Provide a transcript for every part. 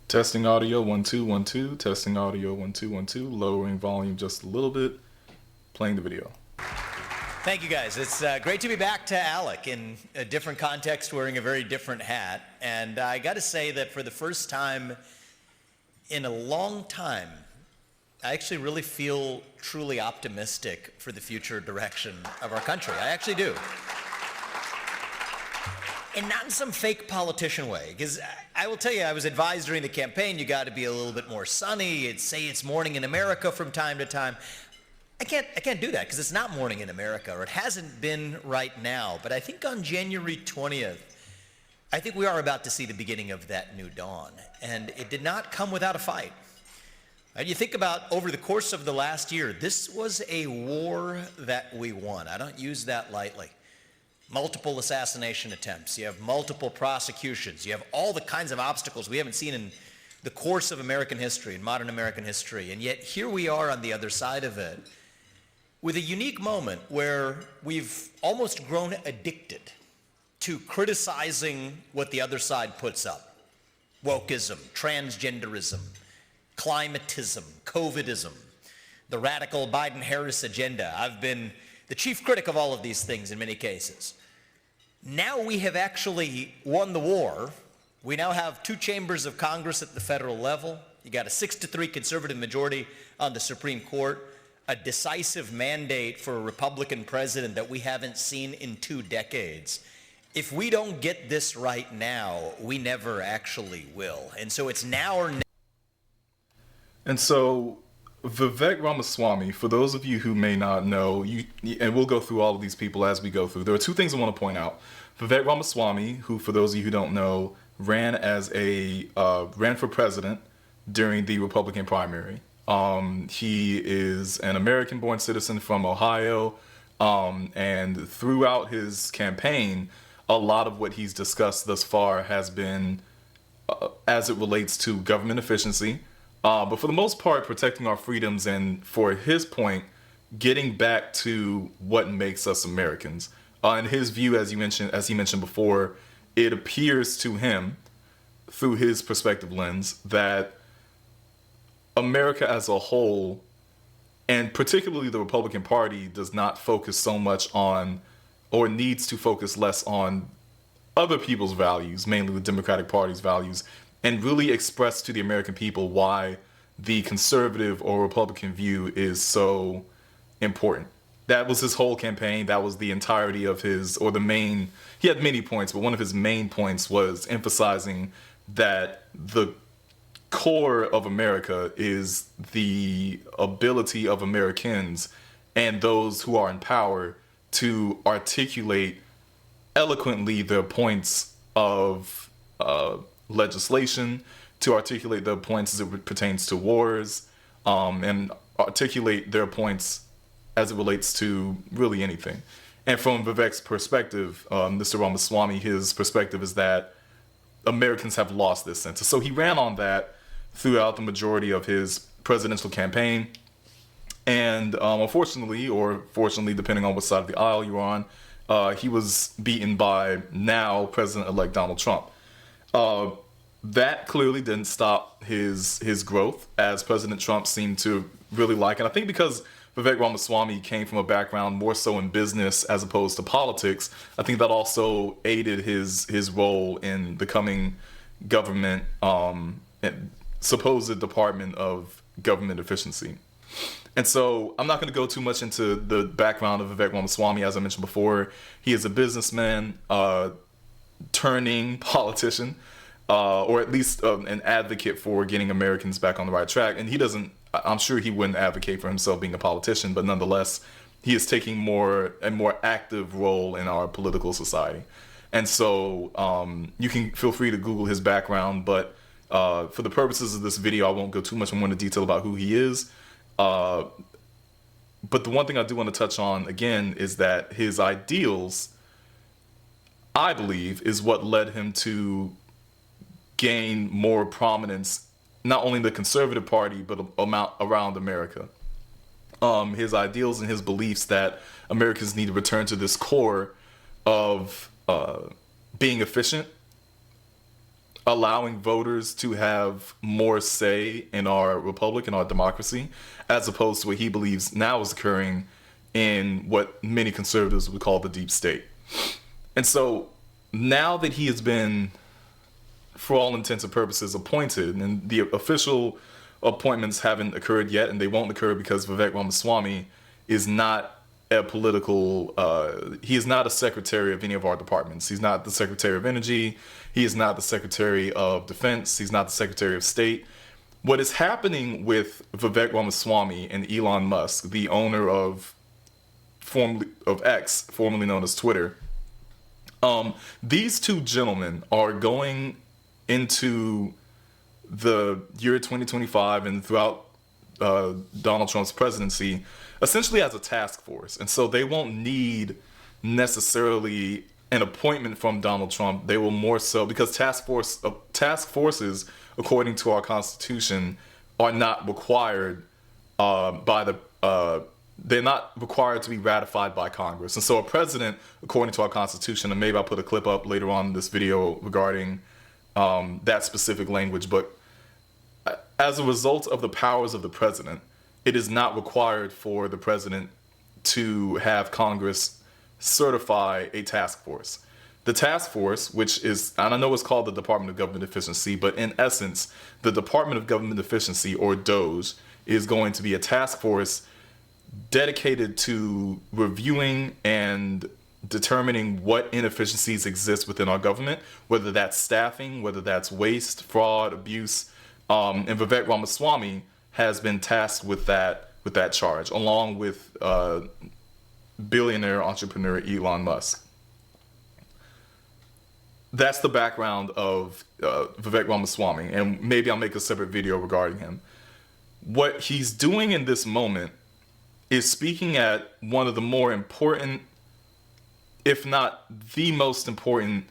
Testing audio 1 2 1 2. Testing audio 1 2 1 2. Lowering volume just a little bit. Playing the video. Thank you, guys. It's great to be back to ALEC in a different context, wearing a very different hat. And I got to say that for the first time in a long time, I actually really feel truly optimistic for the future direction of our country. I actually do. And not in some fake politician way, because I will tell you, I was advised during the campaign, you got to be a little bit more sunny, say it's morning in America from time to time. I can't do that, because it's not morning in America, or it hasn't been right now. But I think on January 20th, I think we are about to see the beginning of that new dawn. And it did not come without a fight. And you think about over the course of the last year, this was a war that we won. I don't use that lightly. Multiple assassination attempts, you have multiple prosecutions, you have all the kinds of obstacles we haven't seen in the course of American history, in modern American history, and yet here we are on the other side of it with a unique moment where we've almost grown addicted to criticizing what the other side puts up. Wokeism, transgenderism, climatism, COVIDism, the radical Biden-Harris agenda. I've been the chief critic of all of these things in many cases. Now we have actually won the war. We now have two chambers of Congress at the federal level. You got a 6-3 conservative majority on the Supreme Court, a decisive mandate for a Republican president that we haven't seen in 2 decades. If we don't get this right now, we never actually will. And so it's now or never. And so Vivek Ramaswamy, for those of you who may not know, and we'll go through all of these people as we go through, there are 2 things I want to point out. Vivek Ramaswamy, who for those of you who don't know, ran for president during the Republican primary. He is an American-born citizen from Ohio, and throughout his campaign, a lot of what he's discussed thus far has been as it relates to government efficiency, but for the most part, protecting our freedoms, and for his point, getting back to what makes us Americans. In his view, as he mentioned before, it appears to him, through his perspective lens, that America as a whole, and particularly the Republican Party, does not focus so much on, or needs to focus less on, other people's values, mainly the Democratic Party's values, and really express to the American people why the conservative or Republican view is so important. That was his whole campaign. That was the entirety of his, or the main, he had many points, but one of his main points was emphasizing that the core of America is the ability of Americans and those who are in power to articulate eloquently their points of legislation, to articulate their points as it pertains to wars, and articulate their points as it relates to really anything. And from Vivek's perspective, Mr. Ramaswamy, his perspective is that Americans have lost this sense. So he ran on that throughout the majority of his presidential campaign. And unfortunately, or fortunately, depending on what side of the aisle you're on, he was beaten by now President-elect Donald Trump. That clearly didn't stop his growth, as President Trump seemed to really like. And I think because Vivek Ramaswamy came from a background more so in business as opposed to politics, I think that also aided his role in becoming government, supposed Department of Government Efficiency. And so I'm not going to go too much into the background of Vivek Ramaswamy. As I mentioned before, he is a businessman turning politician, or at least an advocate for getting Americans back on the right track. And he doesn't, I'm sure he wouldn't advocate for himself being a politician, but nonetheless, he is taking a more active role in our political society. And so you can feel free to Google his background, but for the purposes of this video, I won't go too much more into detail about who he is. But the one thing I do want to touch on again is that his ideals, I believe, is what led him to gain more prominence, not only in the conservative party, but around America. His ideals and his beliefs that Americans need to return to this core of being efficient, allowing voters to have more say in our republic and our democracy, as opposed to what he believes now is occurring in what many conservatives would call the deep state. And so now that he has been, for all intents and purposes, appointed, and the official appointments haven't occurred yet, and they won't occur because Vivek Ramaswamy is not a political, he is not a secretary of any of our departments. He's not the Secretary of Energy. He is not the Secretary of Defense. He's not the Secretary of State. What is happening with Vivek Ramaswamy and Elon Musk, the owner of X, formerly known as Twitter, these two gentlemen are going into the year 2025 and throughout Donald Trump's presidency essentially as a task force. And so they won't need necessarily an appointment from Donald Trump. They will more so, because task forces, according to our Constitution, are not required they're not required to be ratified by Congress. And so a president, according to our Constitution, and maybe I'll put a clip up later on in this video regarding that specific language, but as a result of the powers of the president, it is not required for the president to have Congress certify a task force. The task force, which is, and I know it's called the Department of Government Efficiency, but in essence, the Department of Government Efficiency, or DOGE, is going to be a task force dedicated to reviewing and determining what inefficiencies exist within our government, whether that's staffing, whether that's waste, fraud, abuse, and Vivek Ramaswamy has been tasked with that charge, along with billionaire entrepreneur Elon Musk. That's the background of Vivek Ramaswamy, and maybe I'll make a separate video regarding him. What he's doing in this moment is speaking at one of the more important, if not the most important,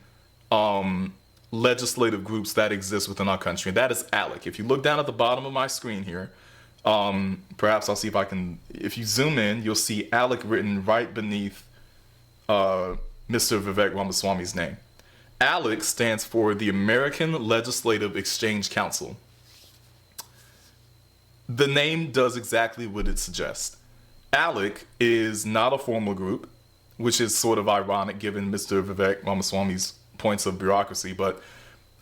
legislative groups that exist within our country, and that is ALEC. If you look down at the bottom of my screen here, perhaps I'll see if I can, if you zoom in, you'll see ALEC written right beneath Mr. Vivek Ramaswamy's name. ALEC stands for the American Legislative Exchange Council. The name does exactly what it suggests. ALEC is not a formal group, which is sort of ironic given Mr. Vivek Ramaswamy's points of bureaucracy, but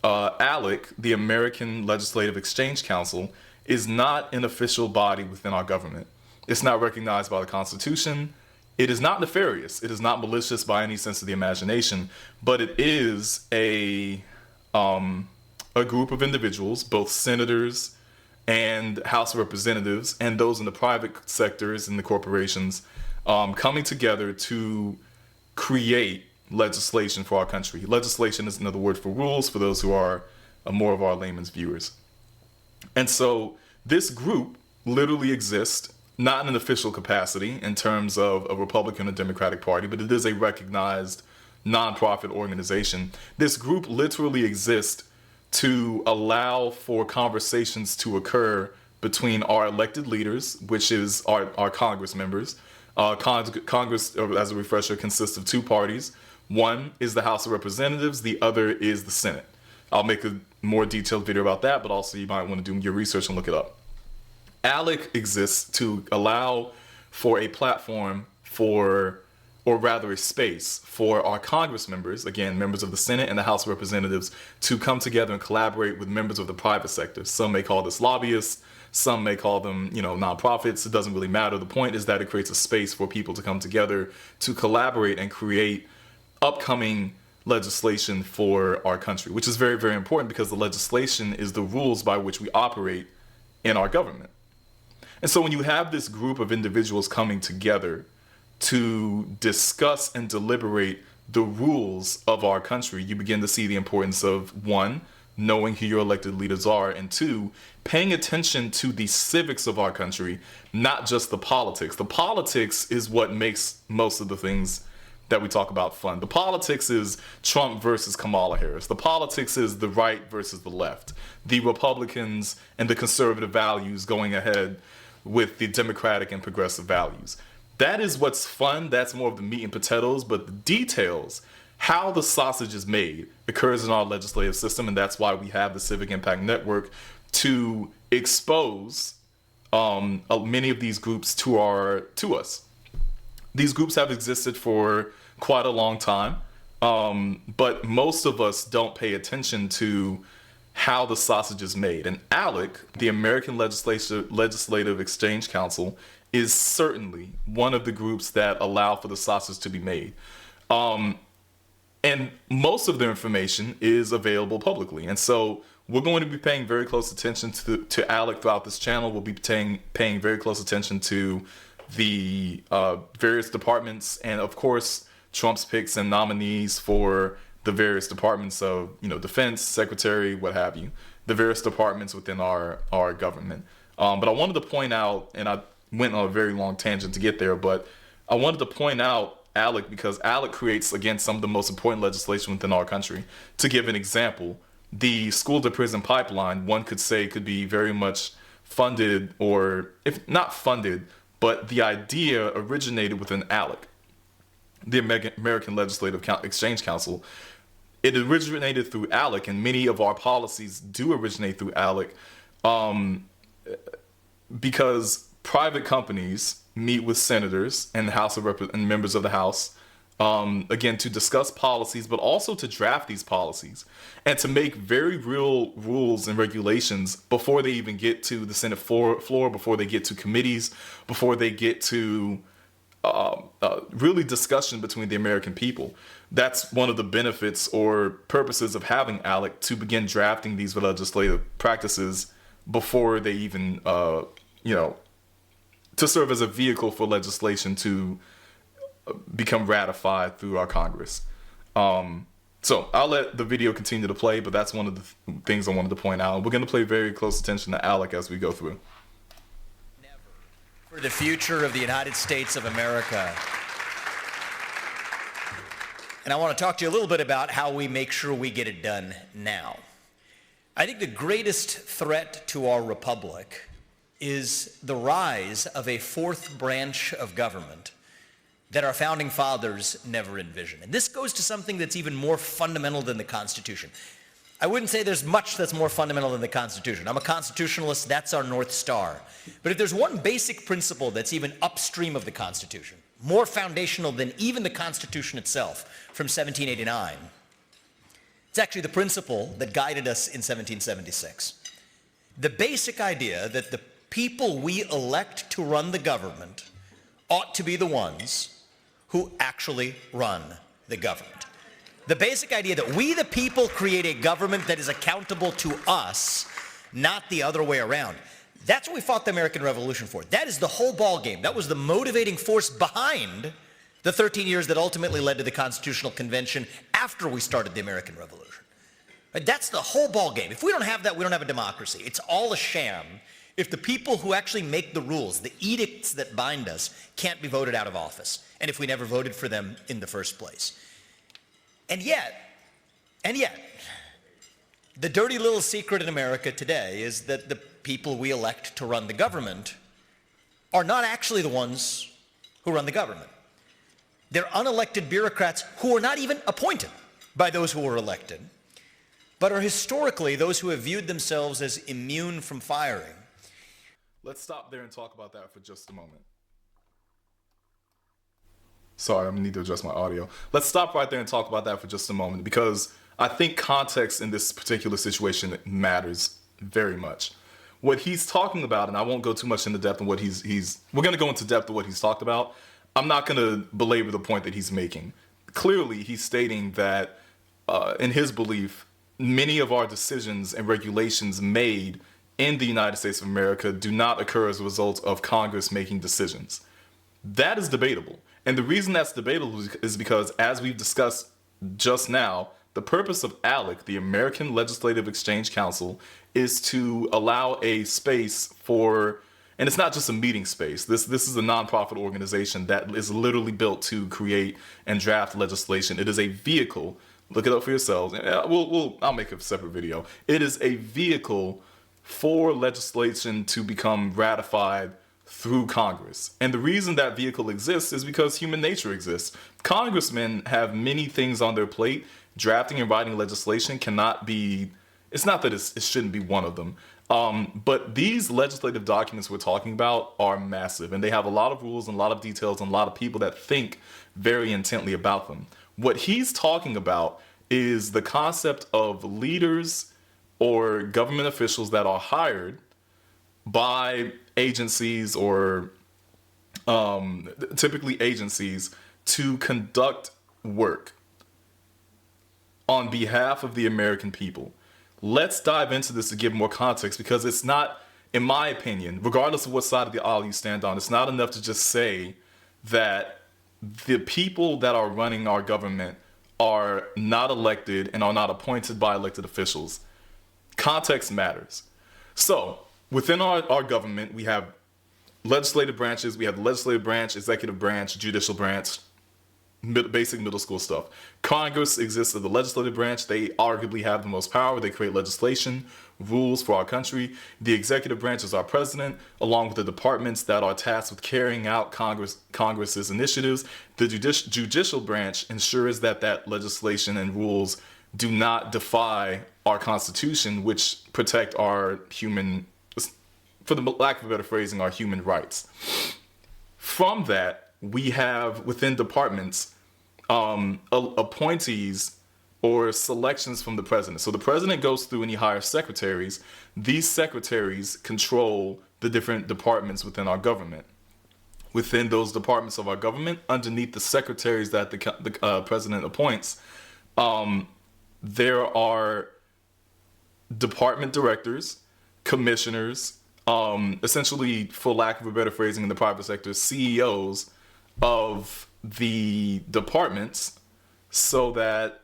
ALEC, the American Legislative Exchange Council, is not an official body within our government. It's not recognized by the Constitution. It is not nefarious. It is not malicious by any sense of the imagination, but it is a group of individuals, both senators and House of Representatives, and those in the private sectors and the corporations, coming together to create legislation for our country. Legislation is another word for rules for those who are more of our layman's viewers. And so this group literally exists, not in an official capacity in terms of a Republican or Democratic Party, but it is a recognized nonprofit organization. This group literally exists to allow for conversations to occur between our elected leaders, which is our Congress members. Congress, as a refresher, consists of two parties. One is the House of Representatives, the other is the Senate. I'll make a more detailed video about that, but also you might want to do your research and look it up. ALEC exists to allow for a platform for, or rather a space for our Congress members, again, members of the Senate and the House of Representatives, to come together and collaborate with members of the private sector. Some may call this lobbyists, some may call them, nonprofits. It doesn't really matter. The point is that it creates a space for people to come together to collaborate and create upcoming legislation for our country, which is very, very important because the legislation is the rules by which we operate in our government. And so when you have this group of individuals coming together to discuss and deliberate the rules of our country, you begin to see the importance of, one, knowing who your elected leaders are, and two, paying attention to the civics of our country, not just the politics. The politics is what makes most of the things that we talk about fun. The politics is Trump versus Kamala Harris. The politics is the right versus the left. The Republicans and the conservative values going ahead with the democratic and progressive values. That is what's fun. That's more of the meat and potatoes, but the details how the sausage is made occurs in our legislative system, and that's why we have the Civic Impact Network to expose many of these groups to us. These groups have existed for quite a long time, but most of us don't pay attention to how the sausage is made. And ALEC, the American Legislative Exchange Council, is certainly one of the groups that allow for the sausage to be made. And most of their information is available publicly. And so we're going to be paying very close attention to ALEC throughout this channel. We'll be paying very close attention to the various departments, and of course Trump's picks and nominees for the various departments of, defense, secretary, what have you, the various departments within our government. But I wanted to point out, and I went on a very long tangent to get there, but I wanted to point out ALEC because ALEC creates, again, some of the most important legislation within our country. To give an example, the school to prison pipeline, one could say, could be very much funded, or if not funded, but the idea originated within ALEC, the American Legislative Exchange Council. It originated through ALEC, and many of our policies do originate through ALEC, because private companies meet with senators and and members of the House, again, to discuss policies, but also to draft these policies and to make very real rules and regulations before they even get to the Senate floor, before they get to committees, before they get to really discussion between the American people. That's one of the benefits or purposes of having ALEC, to begin drafting these legislative practices before they even, to serve as a vehicle for legislation to become ratified through our Congress. So I'll let the video continue to play, but that's one of the things I wanted to point out. We're going to pay very close attention to ALEC as we go through. Never. For the future of the United States of America. And I want to talk to you a little bit about how we make sure we get it done now. I think the greatest threat to our republic is the rise of a fourth branch of government that our founding fathers never envisioned. And this goes to something that's even more fundamental than the Constitution. I wouldn't say there's much that's more fundamental than the Constitution. I'm a constitutionalist, that's our North Star. But if there's one basic principle that's even upstream of the Constitution, more foundational than even the Constitution itself from 1789, it's actually the principle that guided us in 1776. The basic idea that the people we elect to run the government ought to be the ones who actually run the government. The basic idea that we, the people, create a government that is accountable to us, not the other way around. That's what we fought the American Revolution for. That is the whole ball game. That was the motivating force behind the 13 years that ultimately led to the Constitutional Convention after we started the American Revolution. That's the whole ball game. If we don't have that, we don't have a democracy. It's all a sham if the people who actually make the rules, the edicts that bind us, can't be voted out of office, and if we never voted for them in the first place. And yet, the dirty little secret in America today is that the people we elect to run the government are not actually the ones who run the government. They're unelected bureaucrats who are not even appointed by those who were elected, but are historically those who have viewed themselves as immune from firing. Let's stop there and talk about that for just a moment. Sorry, I need to adjust my audio. Let's stop right there and talk about that for just a moment, because I think context in this particular situation matters very much. What he's talking about, and I won't go too much into depth on what we're going to go into depth of what he's talked about. I'm not going to belabor the point that he's making. Clearly, he's stating that, in his belief, many of our decisions and regulations made in the United States of America do not occur as a result of Congress making decisions. That is debatable. And the reason that's debatable is because, as we've discussed just now, the purpose of ALEC, the American Legislative Exchange Council, is to allow a space for, and it's not just a meeting space. This is a nonprofit organization that is literally built to create and draft legislation. It is a vehicle. Look it up for yourselves. I'll make a separate video. It is a vehicle for legislation to become ratified through Congress. And the reason that vehicle exists is because human nature exists. Congressmen have many things on their plate. Drafting and writing legislation cannot be, it's not that it shouldn't be one of them. But these legislative documents we're talking about are massive, and they have a lot of rules and a lot of details and a lot of people that think very intently about them. What he's talking about is the concept of leaders or government officials that are hired by agencies or typically agencies to conduct work on behalf of the American people. Let's dive into this to give more context, because it's not, in my opinion, regardless of what side of the aisle you stand on, it's not enough to just say that the people that are running our government are not elected and are not appointed by elected officials. Context matters. So within our government, we have legislative branches. We have the legislative branch, executive branch, judicial branch, basic middle school stuff. Congress exists as the legislative branch. They arguably have the most power. They create legislation, rules for our country. The executive branch is our president, along with the departments that are tasked with carrying out Congress's initiatives. The judicial branch ensures that legislation and rules do not defy our Constitution, which protect our human, for the lack of a better phrasing, our human rights. From that, we have within departments appointees or selections from the president. So the president goes through and he hires secretaries. These secretaries control the different departments within our government. Within those departments of our government, underneath the secretaries that the president appoints, there are department directors, commissioners, essentially, for lack of a better phrasing in the private sector, CEOs of the departments, so that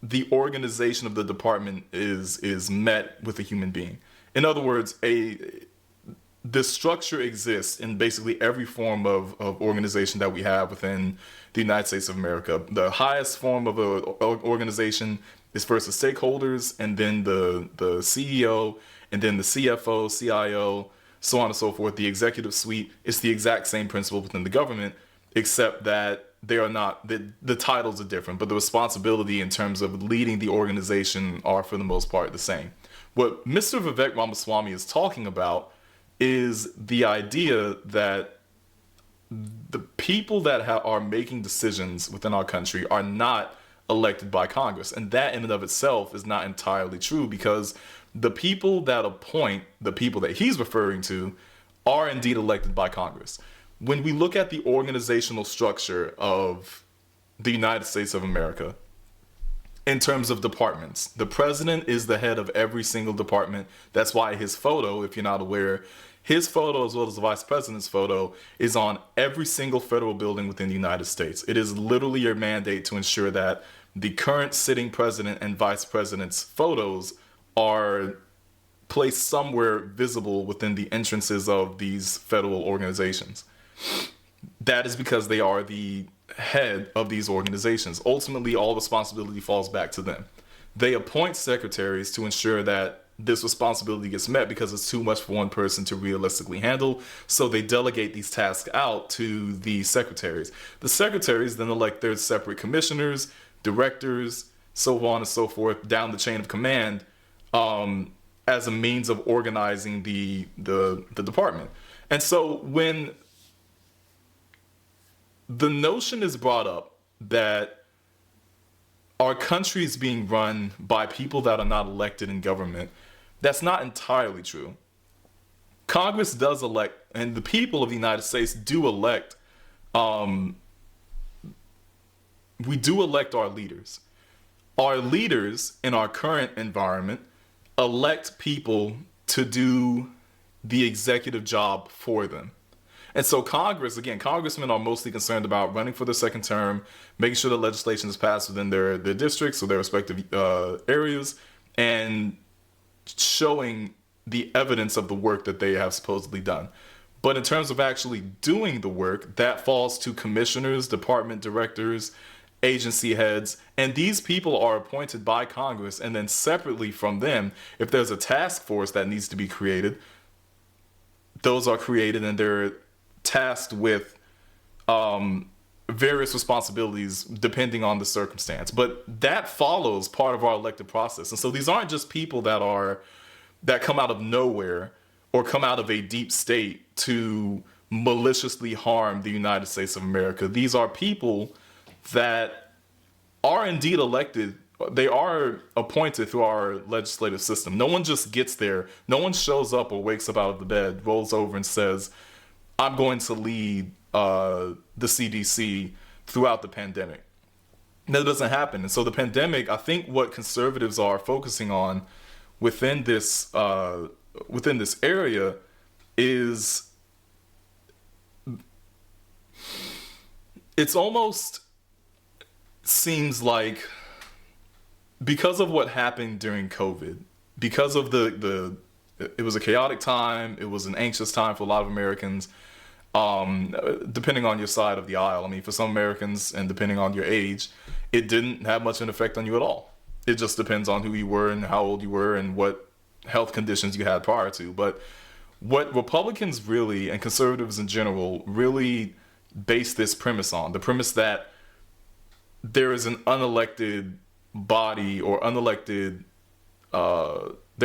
the organization of the department is met with a human being. In other words, the structure exists in basically every form of organization that we have within the United States of America. The highest form of an organization is first the stakeholders, and then the CEO, and then the CFO, CIO, so on and so forth. The executive suite is the exact same principle within the government, except that they are not, the titles are different, but the responsibility in terms of leading the organization are for the most part the same. What Mr. Vivek Ramaswamy is talking about is the idea that the people that are making decisions within our country are not elected by Congress. And that in and of itself is not entirely true, because the people that appoint the people that he's referring to are indeed elected by Congress. When we look at the organizational structure of the United States of America, in terms of departments, the president is the head of every single department. That's why his photo, if you're not aware, his photo, as well as the vice president's photo, is on every single federal building within the United States. It is literally your mandate to ensure that the current sitting president and vice president's photos are placed somewhere visible within the entrances of these federal organizations. That is because they are the head of these organizations. Ultimately, all responsibility falls back to them. They appoint secretaries to ensure that this responsibility gets met, because it's too much for one person to realistically handle. So they delegate these tasks out to the secretaries. The secretaries then elect their separate commissioners, directors, so on and so forth, down the chain of command, as a means of organizing the department. And so when the notion is brought up that our country is being run by people that are not elected in government, that's not entirely true. Congress does elect, and the people of the United States do elect, we do elect our leaders. Our leaders in our current environment elect people to do the executive job for them. And so Congress, again, congressmen are mostly concerned about running for their second term, making sure that legislation is passed within their districts or their respective areas, and showing the evidence of the work that they have supposedly done. But in terms of actually doing the work, that falls to commissioners, department directors, agency heads, and these people are appointed by Congress. And then separately from them, if there's a task force that needs to be created, those are created and they're tasked with various responsibilities depending on the circumstance. But that follows part of our elected process. And so these aren't just people that come out of nowhere or come out of a deep state to maliciously harm the United States of America. These are people that are indeed elected. They are appointed through our legislative system. No one just gets there. No one shows up or wakes up out of the bed, rolls over and says, I'm going to lead the CDC throughout the pandemic. That doesn't happen. And so the pandemic, I think what conservatives are focusing on within this area is it's almost seems like because of what happened during COVID, because of it was a chaotic time, it was an anxious time for a lot of Americans, depending on your side of the aisle. I mean, for some Americans, and depending on your age, it didn't have much of an effect on you at all. It just depends on who you were and how old you were and what health conditions you had prior to. But what Republicans really, and conservatives in general, really base this premise on, the premise that there is an unelected body or there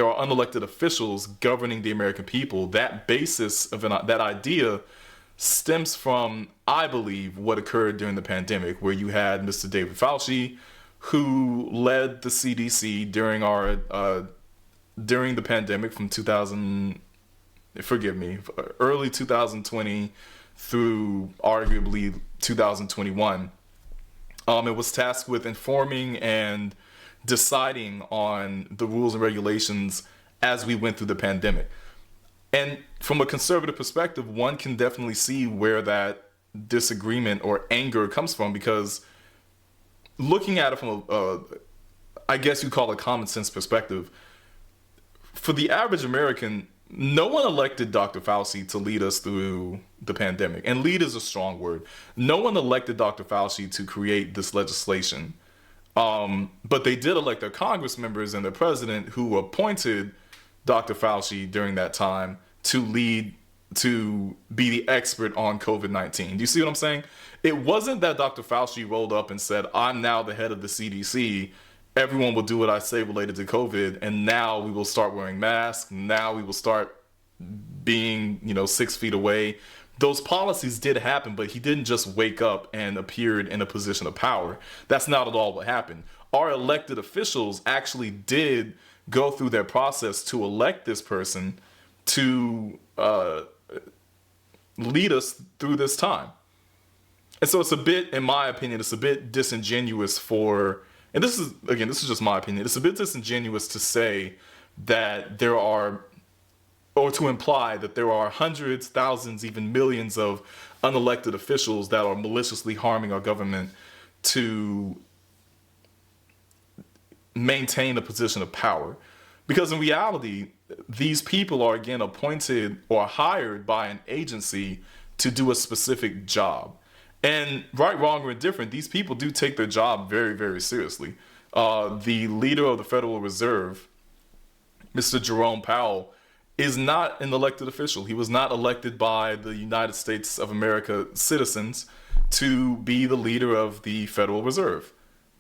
are unelected officials governing the American people. That basis of that idea stems from, I believe, what occurred during the pandemic, where you had Mr. David Fauci, who led the CDC during the pandemic from early 2020 through arguably 2021. It was tasked with informing and deciding on the rules and regulations as we went through the pandemic. And from a conservative perspective, one can definitely see where that disagreement or anger comes from, because looking at it from I guess you call it common sense perspective, for the average American, no one elected Dr. Fauci to lead us through the pandemic. And lead is a strong word. No one elected Dr. Fauci to create this legislation. But they did elect their Congress members and their president, who appointed Dr. Fauci during that time to be the expert on COVID-19. Do you see what I'm saying? It wasn't that Dr. Fauci rolled up and said, I'm now the head of the CDC. Everyone will do what I say related to COVID, and now we will start wearing masks. Now we will start being, 6 feet away. Those policies did happen, but he didn't just wake up and appeared in a position of power. That's not at all what happened. Our elected officials actually did go through their process to elect this person to lead us through this time. And so it's a bit, in my opinion, it's a bit disingenuous and this is just my opinion, it's a bit disingenuous to say that there are, or to imply that there are hundreds, thousands, even millions of unelected officials that are maliciously harming our government to maintain a position of power. Because in reality, these people are, again, appointed or hired by an agency to do a specific job. And right, wrong, or indifferent, these people do take their job very, very seriously. The leader of the Federal Reserve, Mr. Jerome Powell, is not an elected official. He was not elected by the United States of America citizens to be the leader of the Federal Reserve.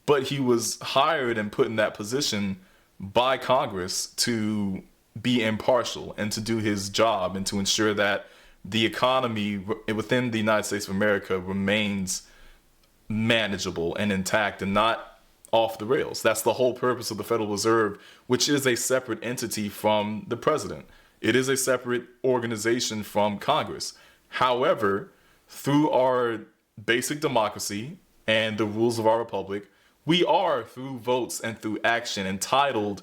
But he was hired and put in that position by Congress to be impartial and to do his job and to ensure that the economy within the United States of America remains manageable and intact and not off the rails. That's the whole purpose of the Federal Reserve, which is a separate entity from the president. It is a separate organization from Congress. However, through our basic democracy and the rules of our republic, we are, through votes and through action, entitled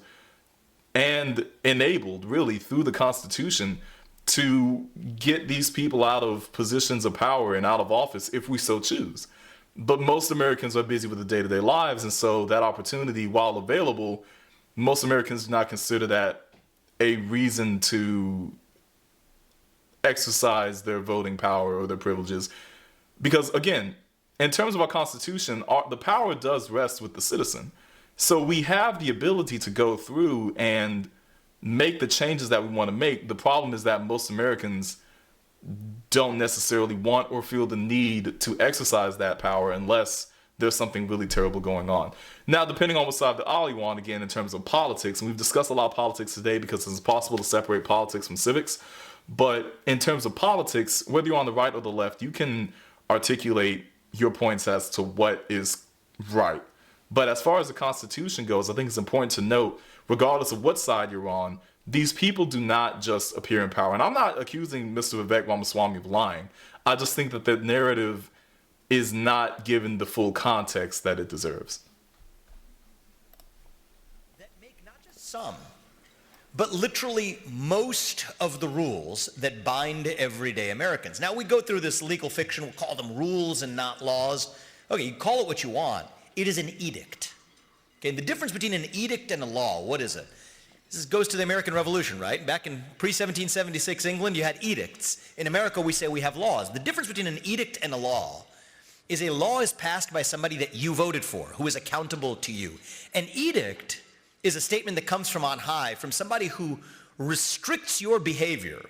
and enabled, really, through the Constitution, to get these people out of positions of power and out of office if we so choose. But most Americans are busy with the day-to-day lives, and so that opportunity, while available, most Americans do not consider that a reason to exercise their voting power or their privileges. Because, again, in terms of our Constitution, the power does rest with the citizen. So we have the ability to go through and make the changes that we want to make. The problem is that most Americans don't necessarily want or feel the need to exercise that power unless there's something really terrible going on. Now, depending on what side of the aisle you're on, again, in terms of politics, and we've discussed a lot of politics today because it's possible to separate politics from civics, but in terms of politics, whether you're on the right or the left, you can articulate your points as to what is right. But as far as the Constitution goes, I think it's important to note, regardless of what side you're on, these people do not just appear in power. And I'm not accusing Mr. Vivek Ramaswamy of lying. I just think that the narrative is not given the full context that it deserves. That make not just some, but literally most of the rules that bind everyday Americans. Now, we go through this legal fiction, we'll call them rules and not laws. Okay, you call it what you want. It is an edict. Okay, and the difference between an edict and a law, what is it? This goes to the American Revolution, right? Back in pre-1776 England, you had edicts. In America, we say we have laws. The difference between an edict and a law is passed by somebody that you voted for, who is accountable to you. An edict is a statement that comes from on high, from somebody who restricts your behavior,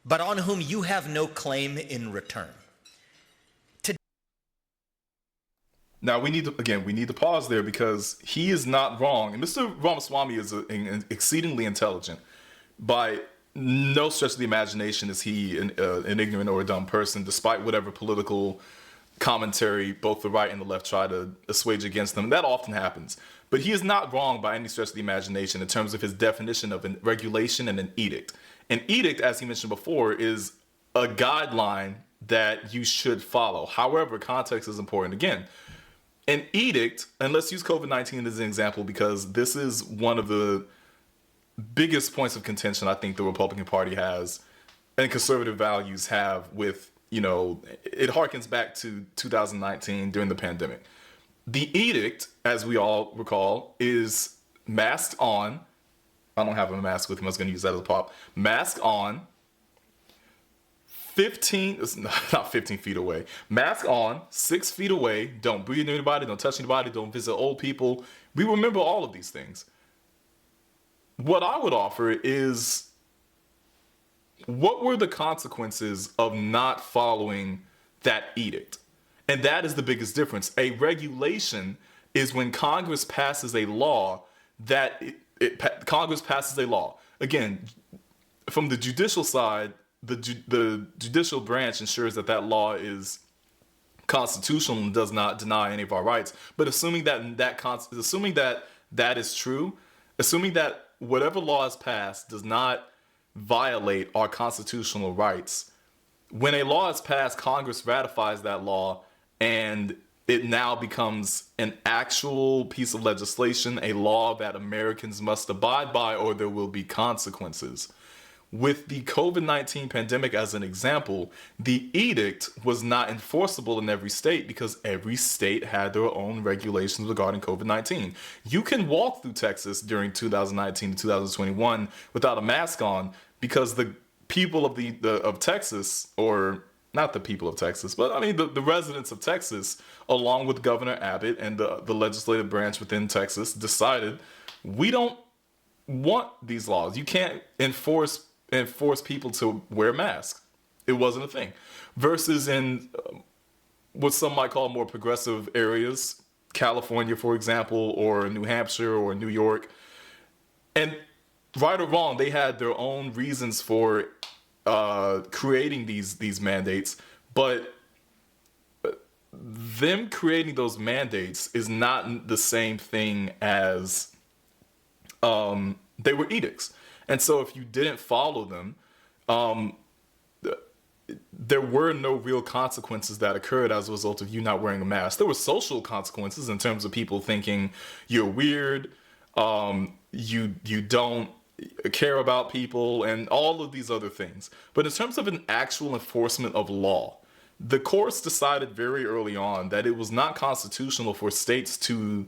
but on whom you have no claim in return. Now, we need to pause there because he is not wrong. And Mr. Ramaswamy is exceedingly intelligent. By no stretch of the imagination is he an ignorant or a dumb person, despite whatever political commentary both the right and the left try to assuage against them. And that often happens. But he is not wrong by any stretch of the imagination in terms of his definition of a regulation and an edict. An edict, as he mentioned before, is a guideline that you should follow. However, context is important. Again, an edict, and let's use COVID-19 as an example because this is one of the biggest points of contention I think the Republican Party has and conservative values have with, it harkens back to 2019 during the pandemic. The edict, as we all recall, is masked on. I don't have a mask with me. I was going to use that as a pop. Mask on. 15 feet away. Mask on, 6 feet away. Don't breathe near anybody. Don't touch anybody. Don't visit old people. We remember all of these things. What I would offer is, what were the consequences of not following that edict? And that is the biggest difference. A regulation is when Congress passes a law that Congress passes a law. Again, from the judicial side, the judicial branch ensures that that law is constitutional and does not deny any of our rights. But assuming that is true, assuming that whatever law is passed does not violate our constitutional rights, when a law is passed, Congress ratifies that law, and it now becomes an actual piece of legislation, a law that Americans must abide by, or there will be consequences. With the COVID-19 pandemic as an example, the edict was not enforceable in every state because every state had their own regulations regarding COVID-19. You can walk through Texas during 2019 to 2021 without a mask on because the people of Texas, or not the people of Texas, but I mean the residents of Texas, along with Governor Abbott and the legislative branch within Texas, decided we don't want these laws. You can't enforce people to wear masks. It wasn't a thing. Versus in what some might call more progressive areas, California, for example, or New Hampshire or New York. And right or wrong, they had their own reasons for creating these mandates. But them creating those mandates is not the same thing as they were edicts. And so if you didn't follow them, there were no real consequences that occurred as a result of you not wearing a mask. There were social consequences in terms of people thinking you're weird, you don't care about people, and all of these other things. But in terms of an actual enforcement of law, the courts decided very early on that it was not constitutional for states to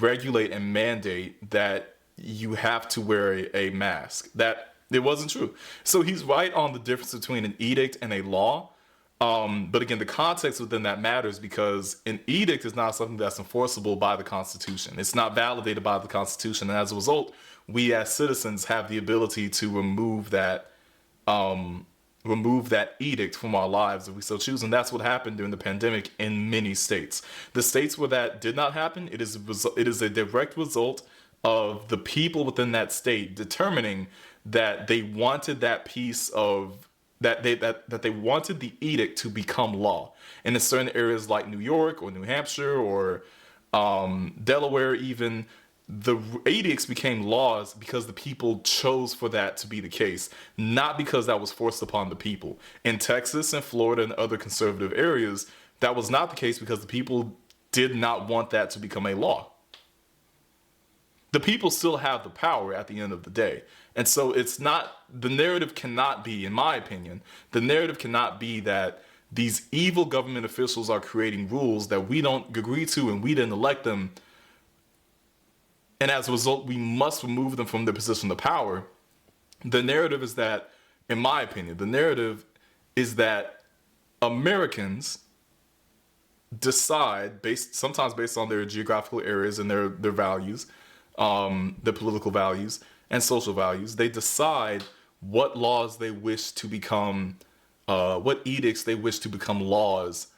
regulate and mandate that you have to wear a mask. That it wasn't true. So he's right on the difference between an edict and a law. But again, the context within that matters because an edict is not something that's enforceable by the Constitution. It's not validated by the Constitution. And as a result, we as citizens have the ability to remove that remove that edict from our lives if we so choose. And that's what happened during the pandemic in many states. The states where that did not happen, it is a direct result of the people within that state determining that they wanted that piece of that they wanted the edict to become law. And in certain areas like New York or New Hampshire or Delaware, even, the edicts became laws because the people chose for that to be the case, not because that was forced upon the people. In Texas and Florida and other conservative areas, that was not the case because the people did not want that to become a law. The people still have the power at the end of the day. And so it's not, the narrative cannot be, in my opinion, the narrative cannot be that these evil government officials are creating rules that we don't agree to and we didn't elect them, and as a result, we must remove them from their position of power. The narrative is that, in my opinion, the narrative is that Americans decide, sometimes based on their geographical areas and their values, their political values and social values, they decide what laws they wish to become, what edicts they wish to become laws.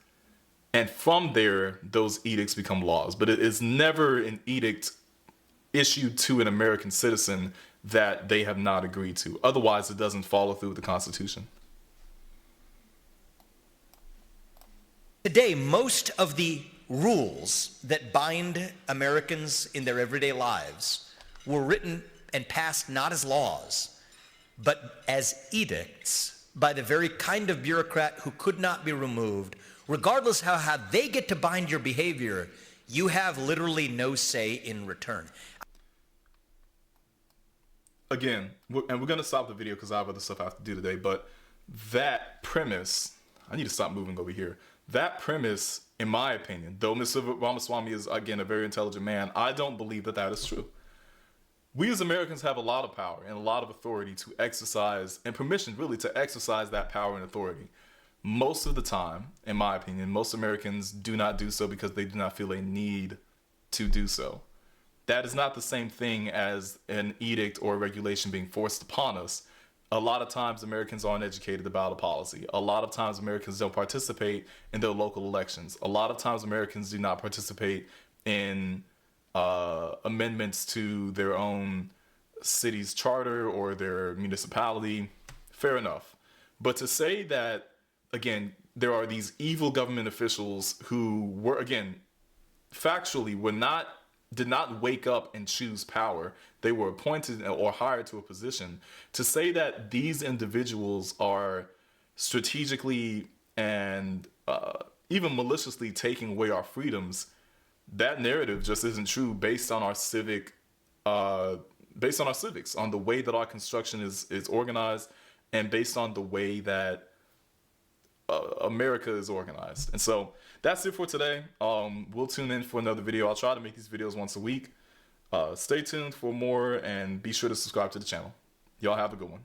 And from there, those edicts become laws. But it is never an edict issued to an American citizen that they have not agreed to. Otherwise, it doesn't follow through with the Constitution. Today, most of the rules that bind Americans in their everyday lives were written and passed not as laws, but as edicts by the very kind of bureaucrat who could not be removed. Regardless how they get to bind your behavior, you have literally no say in return. Again, and we're going to stop the video because I have other stuff I have to do today, but that premise, I need to stop moving over here. That premise, in my opinion, though Mr. Ramaswamy is, again, a very intelligent man, I don't believe that that is true. We as Americans have a lot of power and a lot of authority to exercise, and permission really to exercise that power and authority. Most of the time, in my opinion, most Americans do not do so because they do not feel a need to do so. That is not the same thing as an edict or a regulation being forced upon us. A lot of times Americans aren't educated about a policy. A lot of times Americans don't participate in their local elections. A lot of times Americans do not participate in amendments to their own city's charter or their municipality. Fair enough. But to say that, again, there are these evil government officials who were, again, factually did not wake up and choose power. They were appointed or hired to a position. To say that these individuals are strategically and even maliciously taking away our freedoms, that narrative just isn't true based on our civics, on the way that our construction is organized, and based on the way that America is organized. And so that's it for today. We'll tune in for another video. I'll try to make these videos once a week. Stay tuned for more and be sure to subscribe to the channel. Y'all have a good one.